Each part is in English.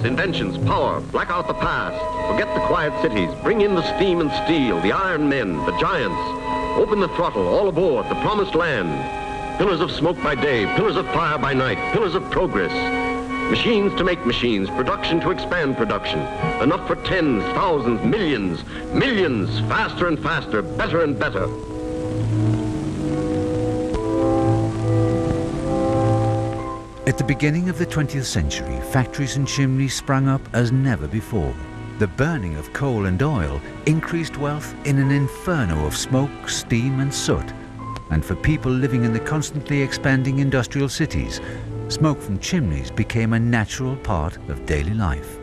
Inventions, inventions, power, black out the past. Forget the quiet cities. Bring in the steam and steel, the iron men, the giants. Open the throttle, all aboard, the promised land. Pillars of smoke by day, pillars of fire by night, pillars of progress. Machines to make machines, production to expand production. Enough for tens, thousands, millions, millions, faster and faster, better and better. At the beginning of the 20th century, factories and chimneys sprang up as never before. The burning of coal and oil increased wealth in an inferno of smoke, steam and soot. And for people living in the constantly expanding industrial cities, smoke from chimneys became a natural part of daily life.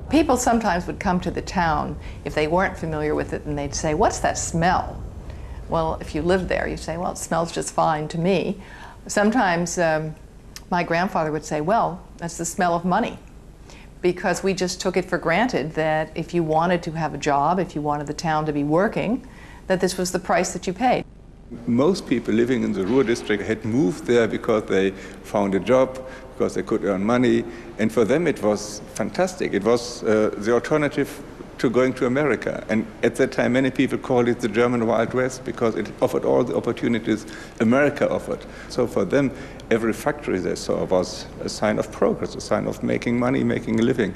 People sometimes would come to the town if they weren't familiar with it, and they'd say, "What's that smell?" Well, if you lived there, you'd say, "Well, it smells just fine to me." Sometimes my grandfather would say, "Well, that's the smell of money," because we just took it for granted that if you wanted to have a job, if you wanted the town to be working, that this was the price that you paid. Most people living in the Ruhr district had moved there because they found a job, because they could earn money, and for them it was fantastic. It was the alternative to going to America. And at that time, many people called it the German Wild West because it offered all the opportunities America offered. So for them, every factory they saw was a sign of progress, a sign of making money, making a living.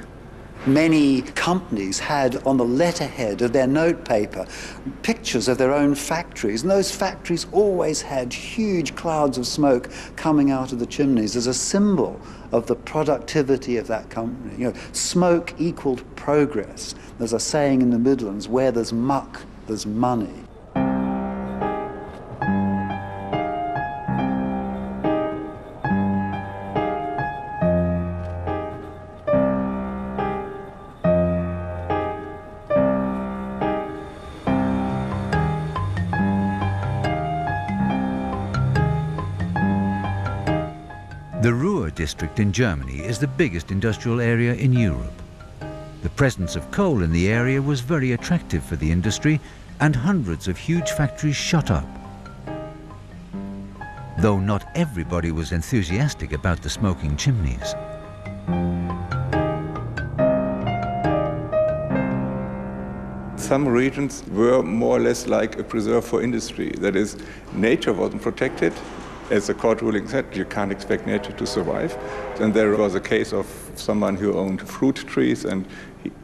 Many companies had on the letterhead of their notepaper pictures of their own factories, and those factories always had huge clouds of smoke coming out of the chimneys as a symbol of the productivity of that company. You know, smoke equaled progress. There's a saying in the Midlands, where there's muck, there's money. The Ruhr district in Germany is the biggest industrial area in Europe. The presence of coal in the area was very attractive for the industry, and hundreds of huge factories shot up. Though not everybody was enthusiastic about the smoking chimneys. Some regions were more or less like a preserve for industry. That is, nature wasn't protected. As the court ruling said, you can't expect nature to survive. And there was a case of someone who owned fruit trees, and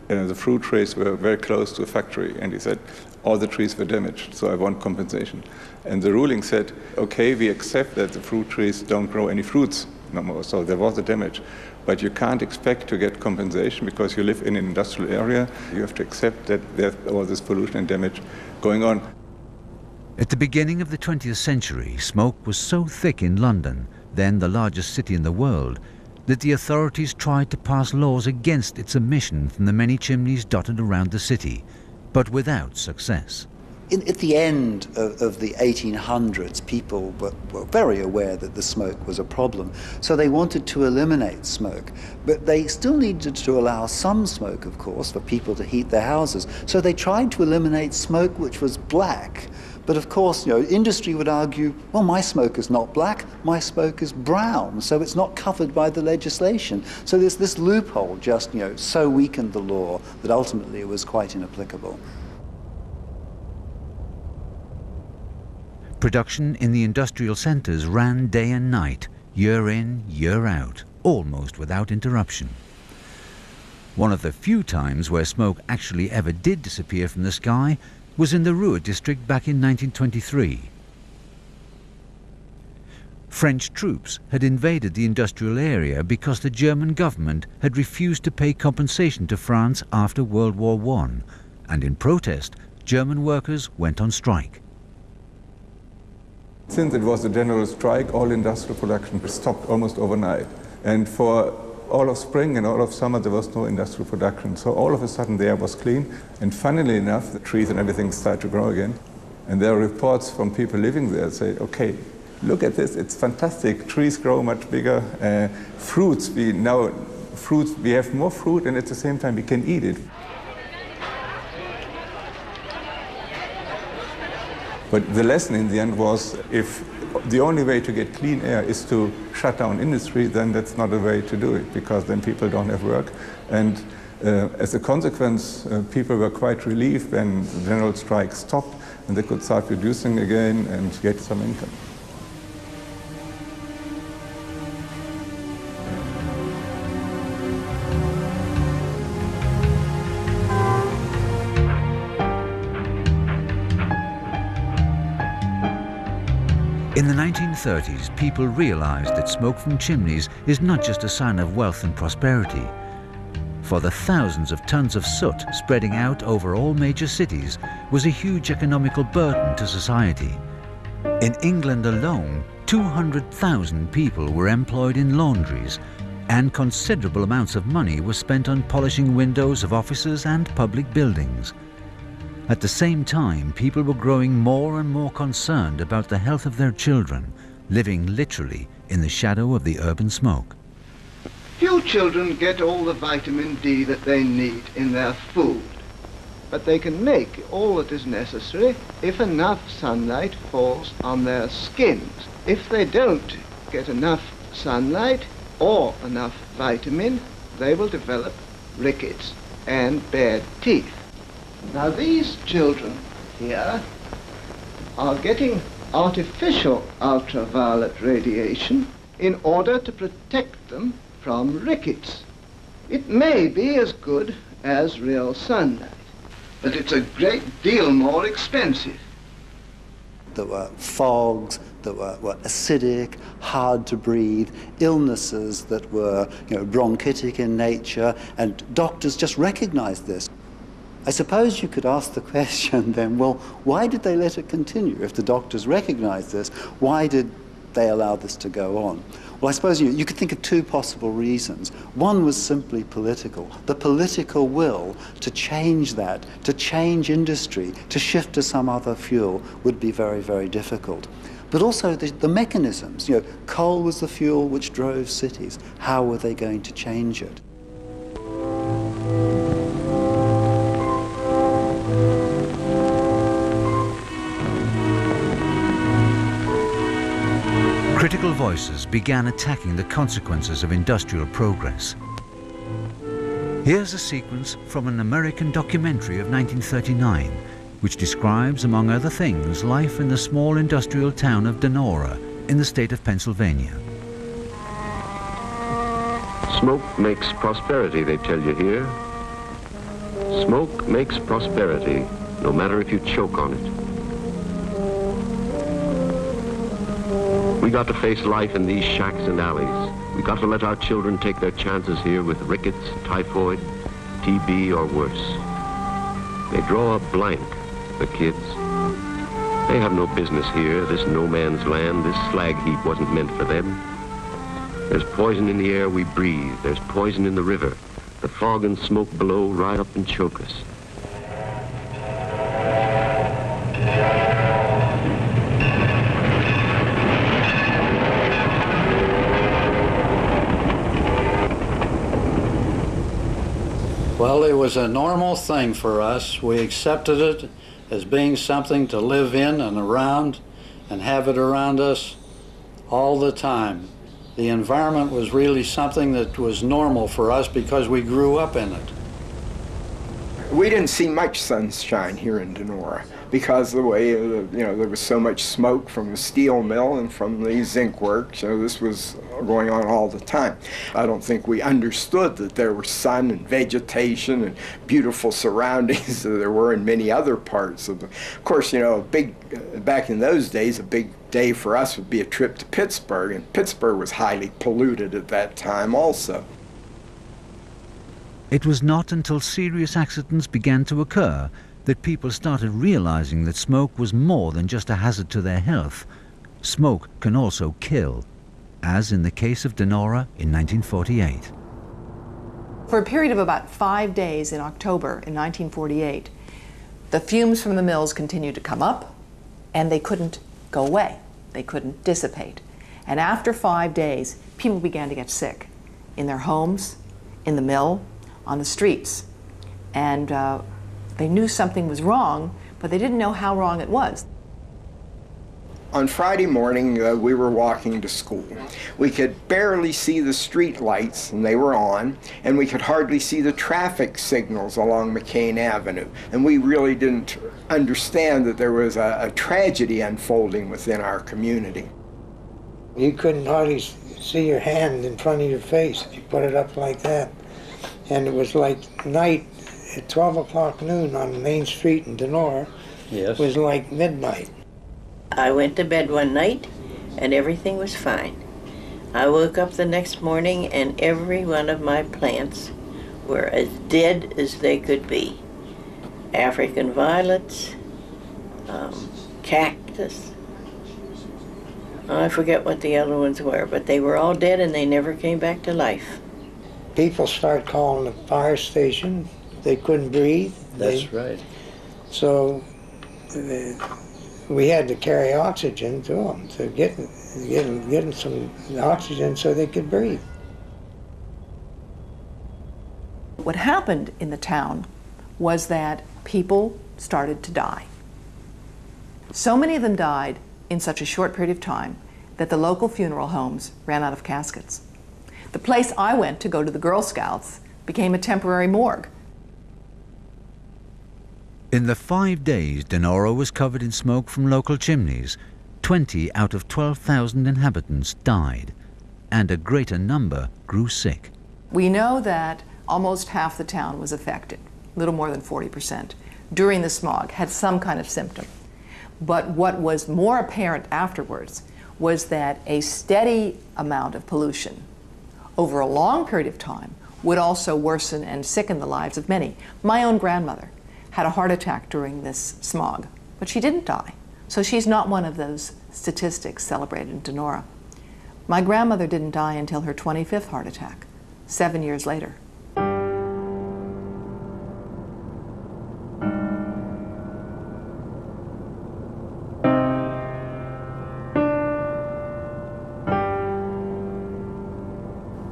the fruit trees were very close to a factory, and he said, all the trees were damaged, so I want compensation. And the ruling said, okay, we accept that the fruit trees don't grow any fruits no more, so there was a damage. But you can't expect to get compensation because you live in an industrial area. You have to accept that there's all this pollution and damage going on. At the beginning of the 20th century, smoke was so thick in London, then the largest city in the world, that the authorities tried to pass laws against its emission from the many chimneys dotted around the city, but without success. At the end of the 1800s, people were very aware that the smoke was a problem, so they wanted to eliminate smoke. But they still needed to allow some smoke, of course, for people to heat their houses. So they tried to eliminate smoke which was black. But of course, you know, industry would argue, well, my smoke is not black, my smoke is brown, so it's not covered by the legislation. So there's this loophole just, you know, so weakened the law that ultimately it was quite inapplicable. Production in the industrial centres ran day and night, year in, year out, almost without interruption. One of the few times where smoke actually ever did disappear from the sky was in the Ruhr district back in 1923. French troops had invaded the industrial area because the German government had refused to pay compensation to France after World War I, and in protest, German workers went on strike. Since it was a general strike, all industrial production stopped almost overnight. And for all of spring and all of summer, there was no industrial production. So all of a sudden, the air was clean. And funnily enough, the trees and everything started to grow again. And there are reports from people living there say, okay, look at this, it's fantastic. Trees grow much bigger. Fruits, we have more fruit, and at the same time, we can eat it. But the lesson in the end was, if the only way to get clean air is to shut down industry, then that's not a way to do it, because then people don't have work. And as a consequence, people were quite relieved when the general strike stopped and they could start producing again and get some income. In the 1930s, people realized that smoke from chimneys is not just a sign of wealth and prosperity. For the thousands of tons of soot spreading out over all major cities was a huge economical burden to society. In England alone, 200,000 people were employed in laundries, and considerable amounts of money were spent on polishing windows of offices and public buildings. At the same time, people were growing more and more concerned about the health of their children, living literally in the shadow of the urban smoke. Few children get all the vitamin D that they need in their food, but they can make all that is necessary if enough sunlight falls on their skins. If they don't get enough sunlight or enough vitamin, they will develop rickets and bad teeth. Now these children here are getting artificial ultraviolet radiation in order to protect them from rickets. It may be as good as real sunlight, but it's a great deal more expensive. There were fogs that were acidic, hard to breathe, illnesses that were bronchitic in nature, and doctors just recognized this. I suppose you could ask the question then, well, why did they let it continue? If the doctors recognized this, why did they allow this to go on? Well, I suppose you could think of two possible reasons. One was simply political. The political will to change that, to change industry, to shift to some other fuel would be very, very difficult. But also the mechanisms. Coal was the fuel which drove cities. How were they going to change it? Critical voices began attacking the consequences of industrial progress. Here's a sequence from an American documentary of 1939, which describes, among other things, life in the small industrial town of Donora in the state of Pennsylvania. Smoke makes prosperity, they tell you here. Smoke makes prosperity, no matter if you choke on it. We got to face life in these shacks and alleys. We got to let our children take their chances here with rickets, typhoid, TB, or worse. They draw a blank, the kids. They have no business here, this no man's land. This slag heap wasn't meant for them. There's poison in the air we breathe. There's poison in the river. The fog and smoke below ride up and choke us. Well, it was a normal thing for us. We accepted it as being something to live in and around and have it around us all the time. The environment was really something that was normal for us because we grew up in it. We didn't see much sunshine here in Donora because of the way, there was so much smoke from the steel mill and from the zinc works. This was going on all the time. I don't think we understood that there was sun and vegetation and beautiful surroundings that there were in many other parts of course, back in those days, a big day for us would be a trip to Pittsburgh, and Pittsburgh was highly polluted at that time also. It was not until serious accidents began to occur that people started realizing that smoke was more than just a hazard to their health. Smoke can also kill, as in the case of Donora in 1948. For a period of about 5 days in October in 1948, the fumes from the mills continued to come up, and they couldn't go away. They couldn't dissipate. And after 5 days, people began to get sick in their homes, in the mill, on the streets. And they knew something was wrong, but they didn't know how wrong it was. On Friday morning, we were walking to school. We could barely see the street lights, and they were on, and we could hardly see the traffic signals along McCain Avenue. And we really didn't understand that there was a tragedy unfolding within our community. You couldn't hardly see your hand in front of your face if you put it up like that. And it was like night at 12 o'clock noon on Main Street in Donora. Yes. It was like midnight. I went to bed one night and everything was fine. I woke up the next morning and every one of my plants were as dead as they could be. African violets, cactus. I forget what the other ones were, but they were all dead and they never came back to life. People started calling the fire station. They couldn't breathe. That's right. So we had to carry oxygen to them to get them some oxygen so they could breathe. What happened in the town was that people started to die. So many of them died in such a short period of time that the local funeral homes ran out of caskets. The place I went to go to the Girl Scouts became a temporary morgue. In the 5 days Donora was covered in smoke from local chimneys, 20 out of 12,000 inhabitants died, and a greater number grew sick. We know that almost half the town was affected, a little more than 40%, during the smog, had some kind of symptom. But what was more apparent afterwards was that a steady amount of pollution over a long period of time would also worsen and sicken the lives of many. My own grandmother had a heart attack during this smog, but she didn't die. So she's not one of those statistics celebrated in Donora. My grandmother didn't die until her 25th heart attack, 7 years later.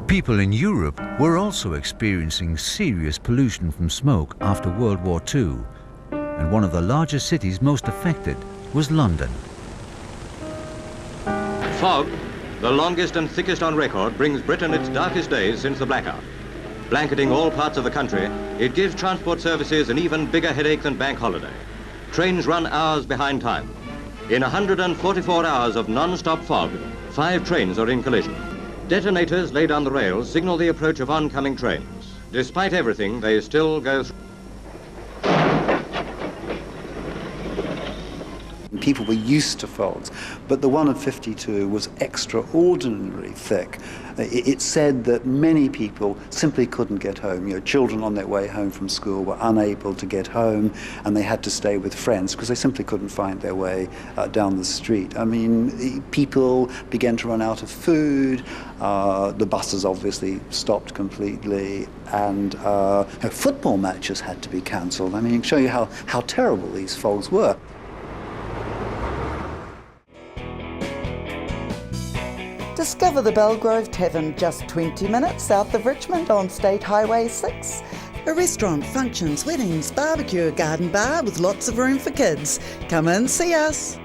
People in Europe were also experiencing serious pollution from smoke after World War II, and one of the largest cities most affected was London. Fog, the longest and thickest on record, brings Britain its darkest days since the blackout. Blanketing all parts of the country, it gives transport services an even bigger headache than bank holiday. Trains run hours behind time. In 144 hours of non-stop fog, 5 trains are in collision. Detonators laid on the rails signal the approach of oncoming trains. Despite everything, they still go through. People were used to fogs, but the one of 52 was extraordinarily thick. It said that many people simply couldn't get home. You know, children on their way home from school were unable to get home, and they had to stay with friends because they simply couldn't find their way down the street. I mean, people began to run out of food. The buses obviously stopped completely, and football matches had to be cancelled. I mean, it can show you how terrible these fogs were. Discover the Belgrove Tavern just 20 minutes south of Richmond on State Highway 6. A restaurant, functions, weddings, barbecue, garden bar with lots of room for kids. Come in, see us.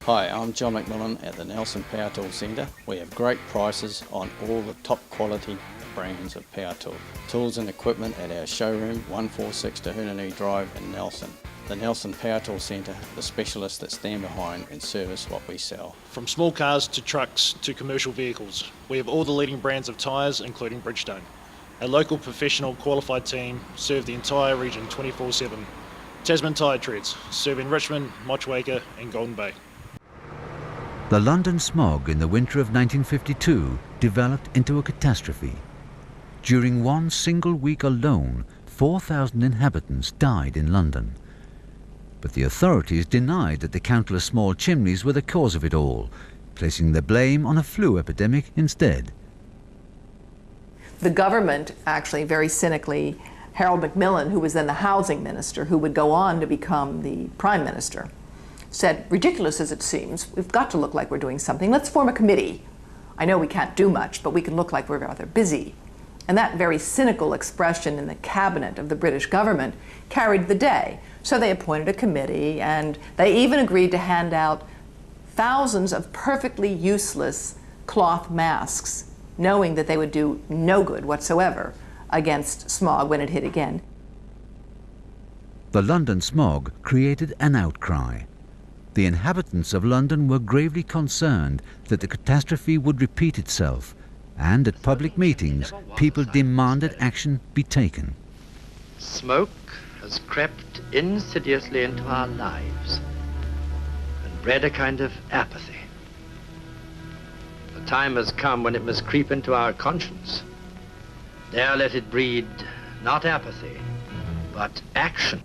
Hi, I'm John McMillan at the Nelson Power Tool Centre. We have great prices on all the top quality brands of power tool. Tools and equipment at our showroom, 146 Tahunanui Drive in Nelson. The Nelson Power Tool Centre, the specialists that stand behind and service what we sell. From small cars to trucks to commercial vehicles, we have all the leading brands of tyres, including Bridgestone. Our local professional qualified team serve the entire region 24/7. Tasman Tyre Treads, serving Richmond, Motueka and Golden Bay. The London smog in the winter of 1952 developed into a catastrophe. During one single week alone, 4,000 inhabitants died in London. But the authorities denied that the countless small chimneys were the cause of it all, placing the blame on a flu epidemic instead. The government actually, very cynically, Harold Macmillan, who was then the housing minister, who would go on to become the prime minister, said, ridiculous as it seems, we've got to look like we're doing something. Let's form a committee. I know we can't do much, but we can look like we're rather busy. And that very cynical expression in the cabinet of the British government carried the day. So they appointed a committee, and they even agreed to hand out thousands of perfectly useless cloth masks, knowing that they would do no good whatsoever against smog when it hit again. The London smog created an outcry. The inhabitants of London were gravely concerned that the catastrophe would repeat itself, and at public meetings, people demanded action be taken. Smoke has crept insidiously into our lives and bred a kind of apathy. The time has come when it must creep into our conscience. There let it breed not apathy, but action.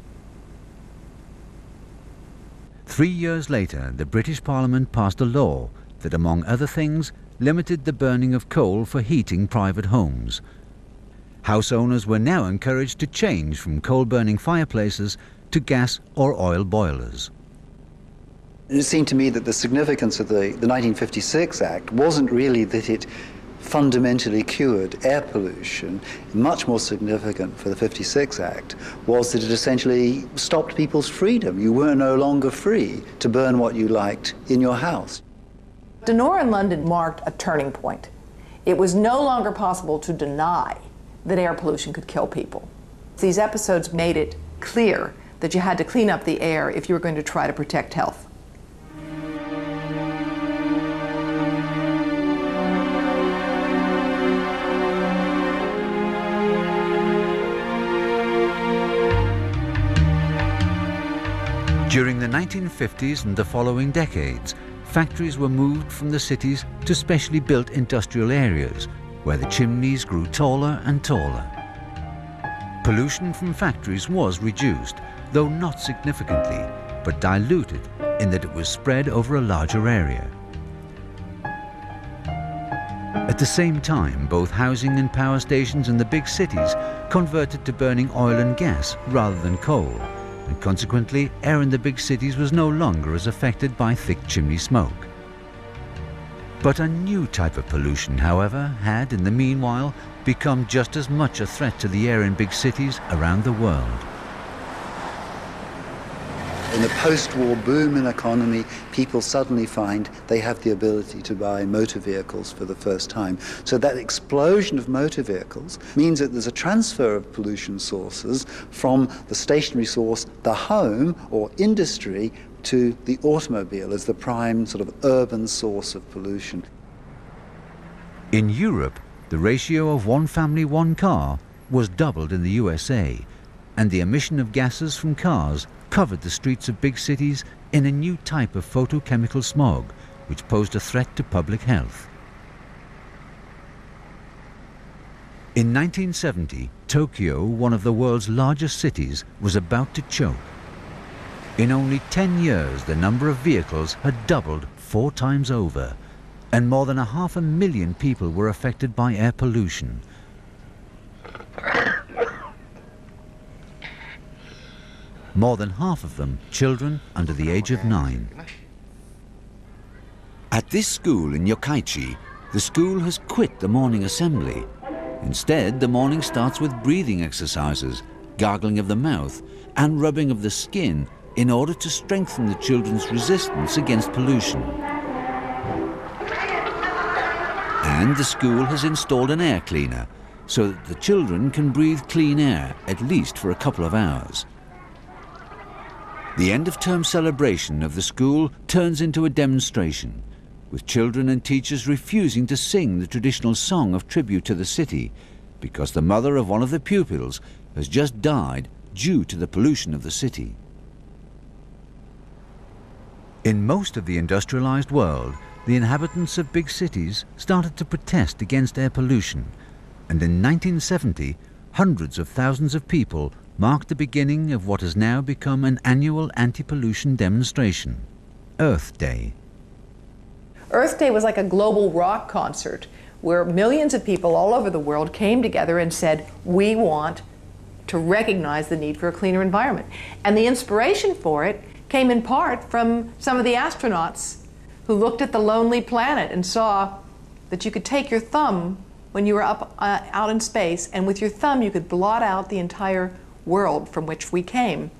3 years later, the British Parliament passed a law that, among other things, limited the burning of coal for heating private homes. House owners were now encouraged to change from coal-burning fireplaces to gas or oil boilers. It seemed to me that the significance of the 1956 Act wasn't really that it fundamentally cured air pollution. Much more significant for the 56 Act was that it essentially stopped people's freedom. You were no longer free to burn what you liked in your house. Donora in London marked a turning point. It was no longer possible to deny that air pollution could kill people. These episodes made it clear that you had to clean up the air if you were going to try to protect health. During the 1950s and the following decades, factories were moved from the cities to specially built industrial areas, where the chimneys grew taller and taller. Pollution from factories was reduced, though not significantly, but diluted in that it was spread over a larger area. At the same time, both housing and power stations in the big cities converted to burning oil and gas rather than coal, and consequently, air in the big cities was no longer as affected by thick chimney smoke. But a new type of pollution, however, had in the meanwhile become just as much a threat to the air in big cities around the world. In the post-war boom in economy, people suddenly find they have the ability to buy motor vehicles for the first time. So that explosion of motor vehicles means that there's a transfer of pollution sources from the stationary source, the home or industry, to the automobile as the prime sort of urban source of pollution. In Europe, the ratio of one family, one car was doubled in the USA, and the emission of gases from cars covered the streets of big cities in a new type of photochemical smog, which posed a threat to public health. In 1970, Tokyo, one of the world's largest cities, was about to choke. In only 10 years, the number of vehicles had doubled 4 times over, and more than 500,000 people were affected by air pollution. More than half of them children under the age of 9. At this school in Yokkaichi, the school has quit the morning assembly. Instead, the morning starts with breathing exercises, gargling of the mouth, and rubbing of the skin in order to strengthen the children's resistance against pollution. And the school has installed an air cleaner so that the children can breathe clean air at least for a couple of hours. The end-of-term celebration of the school turns into a demonstration, with children and teachers refusing to sing the traditional song of tribute to the city because the mother of one of the pupils has just died due to the pollution of the city. In most of the industrialized world, the inhabitants of big cities started to protest against air pollution, and in 1970, hundreds of thousands of people marked the beginning of what has now become an annual anti-pollution demonstration, Earth Day. Earth Day was like a global rock concert where millions of people all over the world came together and said, we want to recognize the need for a cleaner environment. And the inspiration for it came in part from some of the astronauts who looked at the lonely planet and saw that you could take your thumb when you were up out in space, and with your thumb you could blot out the entire world from which we came.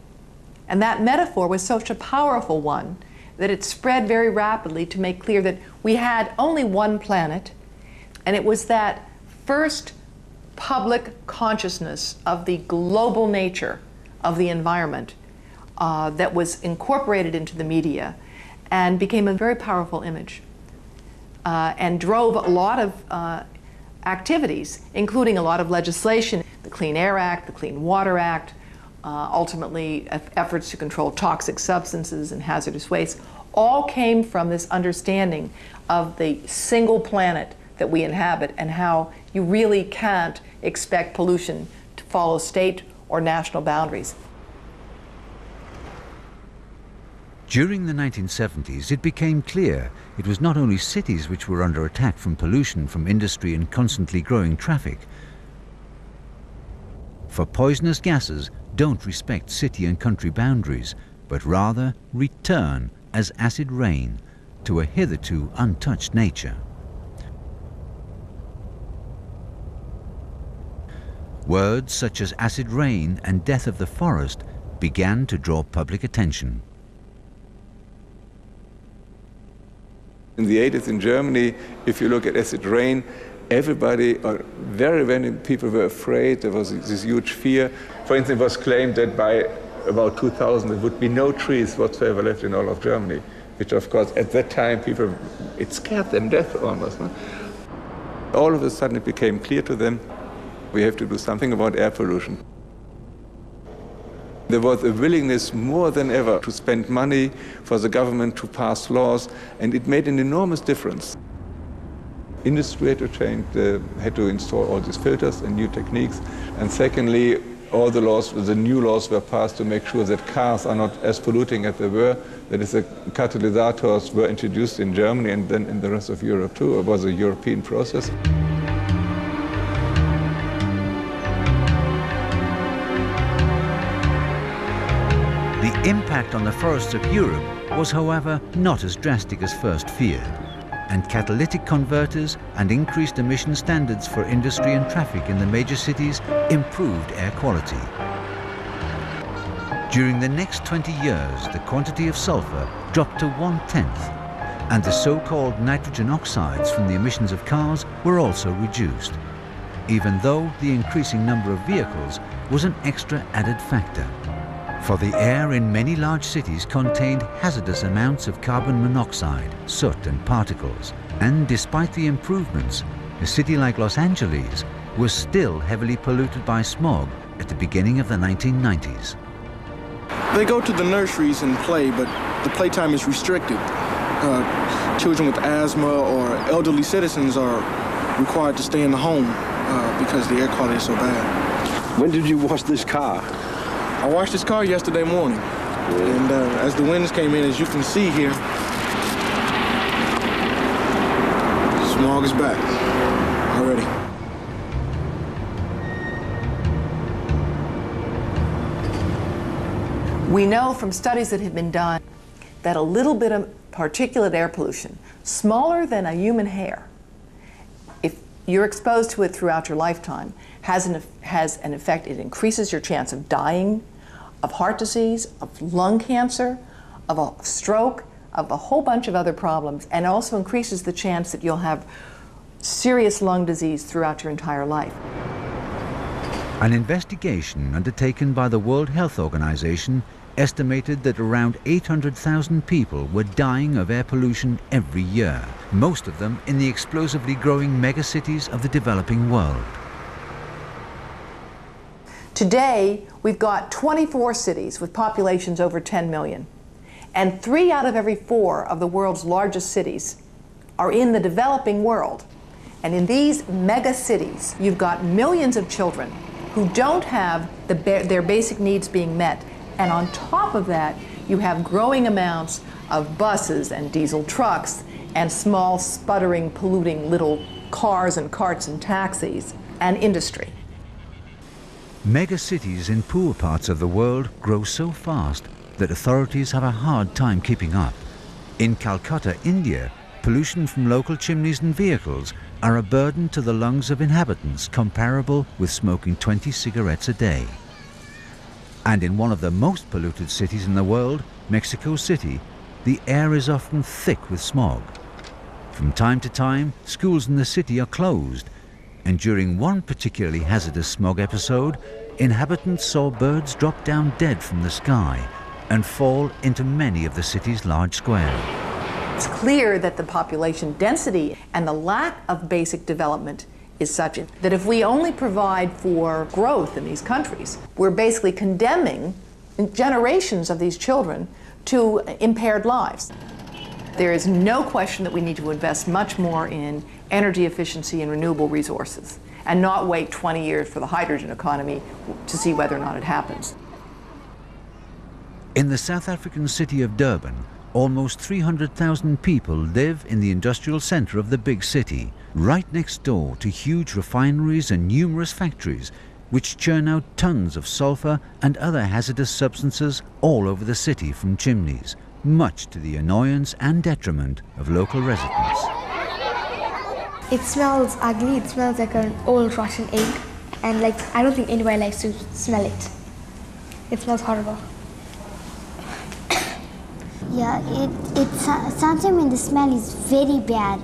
And that metaphor was such a powerful one that it spread very rapidly to make clear that we had only one planet, and it was that first public consciousness of the global nature of the environment that was incorporated into the media and became a very powerful image and drove a lot of activities, including a lot of legislation, the Clean Air Act, the Clean Water Act, ultimately efforts to control toxic substances and hazardous waste, all came from this understanding of the single planet that we inhabit and how you really can't expect pollution to follow state or national boundaries. During the 1970s, it became clear it was not only cities which were under attack from pollution from industry and constantly growing traffic. For poisonous gases don't respect city and country boundaries, but rather return as acid rain to a hitherto untouched nature. Words such as acid rain and death of the forest began to draw public attention. In the 80s in Germany, if you look at acid rain, everybody, or very many people were afraid. There was this huge fear. For instance, it was claimed that by about 2000 there would be no trees whatsoever left in all of Germany, which of course at that time people, it scared them death almost. No? All of a sudden it became clear to them, we have to do something about air pollution. There was a willingness more than ever to spend money for the government to pass laws, and it made an enormous difference. Industry had to change, had to install all these filters and new techniques, and secondly, all the laws, the new laws were passed to make sure that cars are not as polluting as they were. That is, the catalysts were introduced in Germany and then in the rest of Europe too. It was a European process. The impact on the forests of Europe was, however, not as drastic as first feared, and catalytic converters and increased emission standards for industry and traffic in the major cities improved air quality. During the next 20 years, the quantity of sulfur dropped to 1/10, and the so-called nitrogen oxides from the emissions of cars were also reduced, even though the increasing number of vehicles was an extra added factor. For the air in many large cities contained hazardous amounts of carbon monoxide, soot and particles. And despite the improvements, a city like Los Angeles was still heavily polluted by smog at the beginning of the 1990s. They go to the nurseries and play, but the playtime is restricted. Children with asthma or elderly citizens are required to stay in the home because the air quality is so bad. When did you wash this car? I washed this car yesterday morning, and as the winds came in, as you can see here, smog is back already. We know from studies that have been done that a little bit of particulate air pollution, smaller than a human hair, if you're exposed to it throughout your lifetime, has an effect. It increases your chance of dying, of heart disease, of lung cancer, of a stroke, of a whole bunch of other problems, and also increases the chance that you'll have serious lung disease throughout your entire life. An investigation undertaken by the World Health Organization estimated that around 800,000 people were dying of air pollution every year, most of them in the explosively growing megacities of the developing world. Today, we've got 24 cities with populations over 10 million. And 3 out of every 4 of the world's largest cities are in the developing world. And in these mega cities, you've got millions of children who don't have their basic needs being met. And on top of that, you have growing amounts of buses and diesel trucks and small, sputtering, polluting little cars and carts and taxis and industry. Megacities in poor parts of the world grow so fast that authorities have a hard time keeping up. In Calcutta, India, pollution from local chimneys and vehicles are a burden to the lungs of inhabitants comparable with smoking 20 cigarettes a day. And in one of the most polluted cities in the world, Mexico City, the air is often thick with smog. From time to time, schools in the city are closed, and during one particularly hazardous smog episode, inhabitants saw birds drop down dead from the sky and fall into many of the city's large squares. It's clear that the population density and the lack of basic development is such that if we only provide for growth in these countries, we're basically condemning generations of these children to impaired lives. There is no question that we need to invest much more in energy efficiency and renewable resources and not wait 20 years for the hydrogen economy to see whether or not it happens. In the South African city of Durban, almost 300,000 people live in the industrial centre of the big city, right next door to huge refineries and numerous factories which churn out tons of sulphur and other hazardous substances all over the city from chimneys, much to the annoyance and detriment of local residents. It smells ugly, it smells like an old rotten egg, and I don't think anybody likes to smell it. It smells horrible. Yeah, sometimes when the smell is very bad,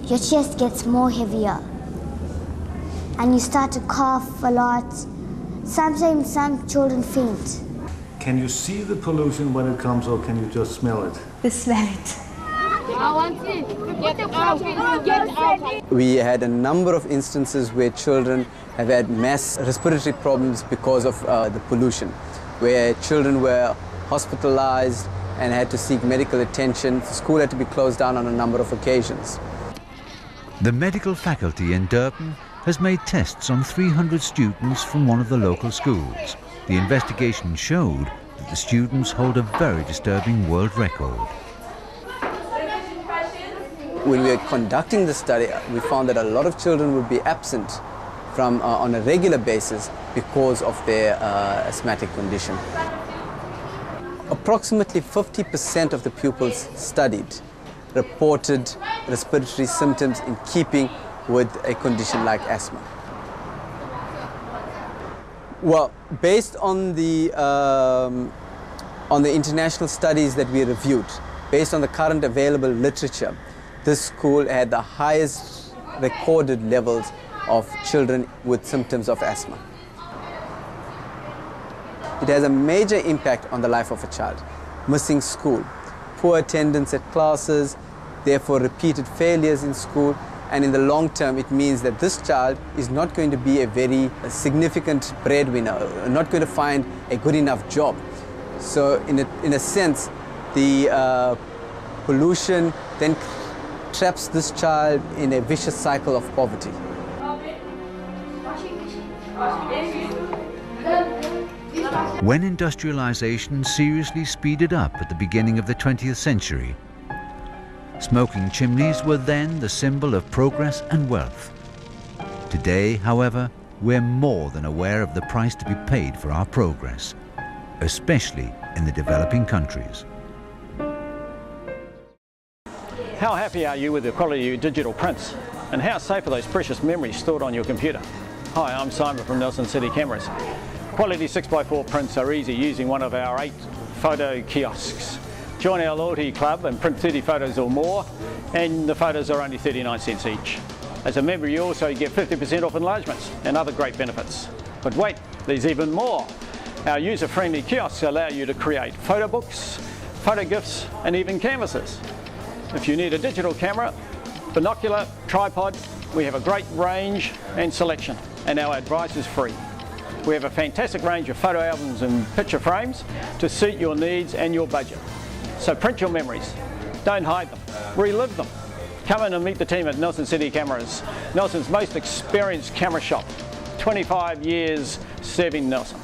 your chest gets more heavier and you start to cough a lot. Sometimes some children faint. Can you see the pollution when it comes, or can you just smell it? We smell it. We had a number of instances where children have had mass respiratory problems because of the pollution, where children were hospitalized and had to seek medical attention. The school had to be closed down on a number of occasions. The medical faculty in Durban has made tests on 300 students from one of the local schools. The investigation showed that the students hold a very disturbing world record. When we were conducting the study, we found that a lot of children would be absent from on a regular basis because of their asthmatic condition. Approximately 50% of the pupils studied reported respiratory symptoms in keeping with a condition like asthma. Well, based on the international studies that we reviewed, based on the current available literature, this school had the highest recorded levels of children with symptoms of asthma. It has a major impact on the life of a child. Missing school, poor attendance at classes, therefore repeated failures in school, and in the long term it means that this child is not going to be a very significant breadwinner, not going to find a good enough job. So in a sense, the pollution then traps this child in a vicious cycle of poverty. When industrialization seriously speeded up at the beginning of the 20th century, smoking chimneys were then the symbol of progress and wealth. Today, however, we're more than aware of the price to be paid for our progress, especially in the developing countries. How happy are you with the quality of your digital prints? And how safe are those precious memories stored on your computer? Hi, I'm Simon from Nelson City Cameras. Quality 6x4 prints are easy using one of our 8 photo kiosks. Join our loyalty club and print 30 photos or more, and the photos are only 39 cents each. As a member, you also get 50% off enlargements and other great benefits. But wait, there's even more. Our user-friendly kiosks allow you to create photo books, photo gifts, and even canvases. If you need a digital camera, binocular, tripod, we have a great range and selection, and our advice is free. We have a fantastic range of photo albums and picture frames to suit your needs and your budget. So print your memories, don't hide them, relive them. Come in and meet the team at Nelson City Cameras, Nelson's most experienced camera shop. 25 years serving Nelson.